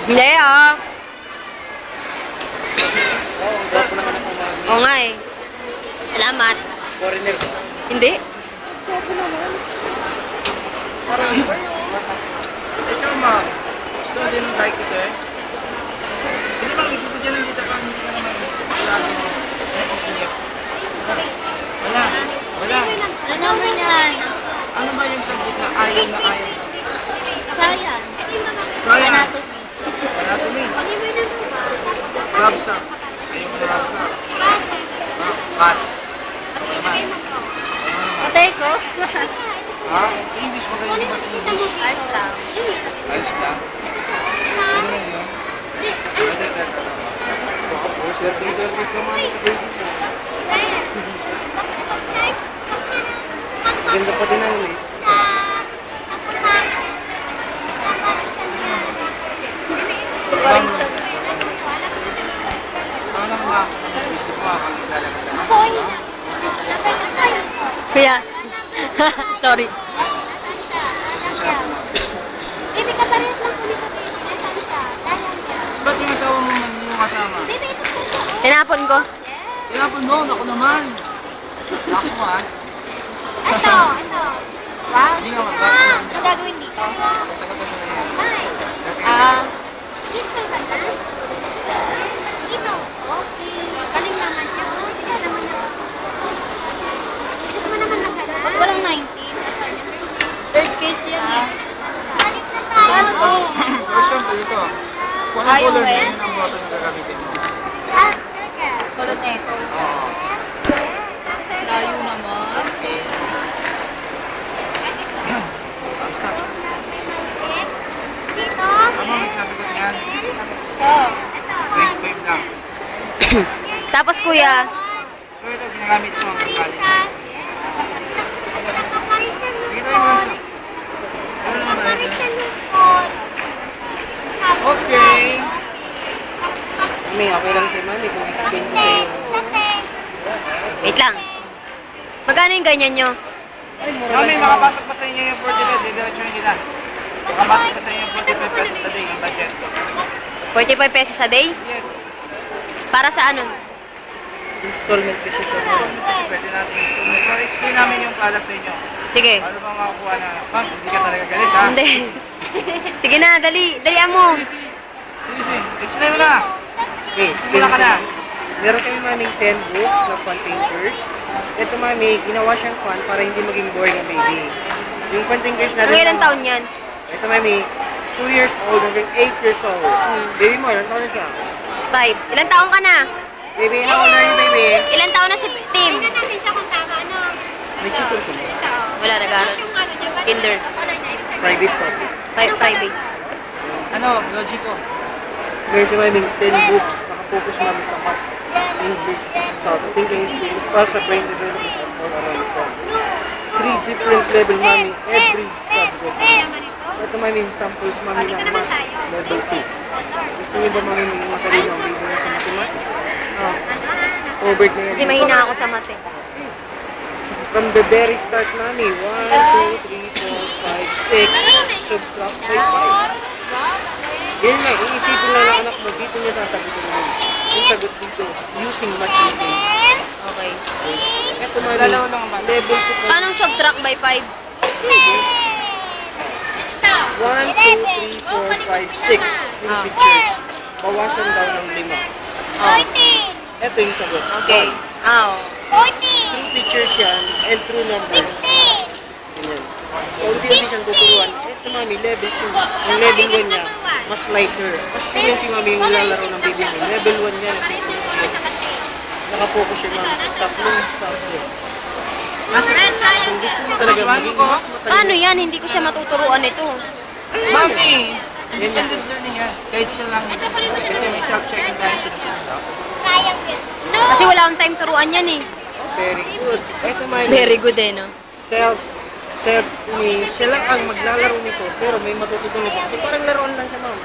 Hindi ah. Oo, ang gwapo naman ako sa Oo nga eh. Salamat. foreigner ba? Hindi. Ikaw, ma'am. Gusto mo din like ito eh? Hindi bang ibibigyan lang kita pang hindi ka naman sabi mo. Wala. Wala. Ano mo yan? Ano ba yung subject na ayaw na ayaw? Science. Science. Anatomy. Anatomy. Sabsa. Ayaw mo na sabsa. Kat. Gusto mo naman. Patay ko. Ha? Sa English, magaling ba sa English? Ayos lang. Ayos lang. Ano na yun? Swerte ka man. Ganda pa din ang English. Ano ang nasa ng isip mo habang naglalagay? Kuya. Sorry. Baby, kaparehas lang po nito, baby. Nasaan siya? Dahan ka. Ba't yung asawa mo man yung kasama? Baby, ito po siya. Oh. Tinapon ko. Kaya po noon, ako naman. Lakas mo ha? Ito, ito. Wow, Hindi sige nga, na. bakit? Ano gagawin dito? Sagot ko na yan. Ay. Ah. Sis ka na? Ito. Okay. Galing naman niya. Oh, bilis naman niya. Sis mo naman magana. Walang 19. Third case yan eh. Balik na tayo. Oh. For example, ito. Kung anong color niya, yun ang button na gagamitin mo. Half circle. Kulot na ito. Oo. Yes, half circle. Layo naman. Dito. Ano magsasagot niyan? Ito. Grade 5 lang. Tapos kuya. So ito, ginagamit ko ang college. Nakaparisan mo Sige tayo lang siya. Ano naman ito? Okay. May okay lang si Mami kung explain ko sa'yo. Wait lang. Magkano yung ganyan nyo? Mami, makapasok pa sa inyo yung 45, didiretsuhin kita. Makapasok pa sa inyo yung 45 pesos sa day, ang budget. 45 pesos a day? Yes. Para sa ano? Installment kasi siya. Kasi pwede natin installment. Pero explain namin yung product sa inyo. Sige. Paano ba makakuha na, ma'am, hindi ka talaga galit ha? Hindi. Sige na, dali. Dalian mo. Sige, sige. Sige, sige. Explain mo na. Okay, Simula ka na. Meron kami maming 10 books na fun painters. Ito mami, ginawa siyang fun para hindi maging boring ang baby. Yung fun painters natin. Mga ilang taon yan? Ito mami, 2 years old hanggang 8 years old. Baby mo, ilang taon na siya? 5. Ilang taon ka na? Baby, how old are you baby? Ilang taon na si Tim? Tingnan natin siya kung tama, ano. May chito siya. Ano siya, oh. Wala, nag-aaral. Yung ano niya, ba't- Kinder. Color niya, ibig sabihin. Private pa. Private. Ano, logic ko. Meron siya maming 10 books. Nakafocus mami sa math, English, thinking skills, para sa brain development and all around the world. 3 different level mami, every subject. Naman ito. Ito mami, samples mami Dito ng naman math, tayo. level 2. Gusto niyo ba mami maging matalino ang baby niyo sa mathematics? Oh. Overt na yan. Kasi mahina ako sa mate. From the very start mami, 1, 2, 3, 4, 5, 6, subtract by 5. Yan lang, iisipin lang ng anak mo, dito niya sasagutin mo. Yung sagot dito, using math thinking. Okay. Ito mami, Dalawa lang ang bata. level 2 po. Paano subtract by 5? 1, 2, 3, 4, 5, 6 yung pictures. Bawasan daw ng 5. Oh. Ito yung sagot. Okay. Ah, oh. True pictures yan and true numbers. Ganyan. So, hindi siyang tuturuan. Ito mami, level 2. Ang level 1 niya, mas lighter. Mas feeling si mami yung nilalaro ng baby mo. Level 1 niya, nakapokus siya mami. Stop lang, stop lang. Kung gusto mo talaga maging mas matalino. Paano yan? Hindi ko siya matuturuan ito. Mami, independent learning yan. Kahit siya lang. Kasi may self-checking tayo siya daw. Kasi wala akong time turuan yan eh. Very good. Ito mami, Very good eh, no? self ni siya lang ang maglalaro nito pero may matututunan siya. So parang laruan lang siya ma'am.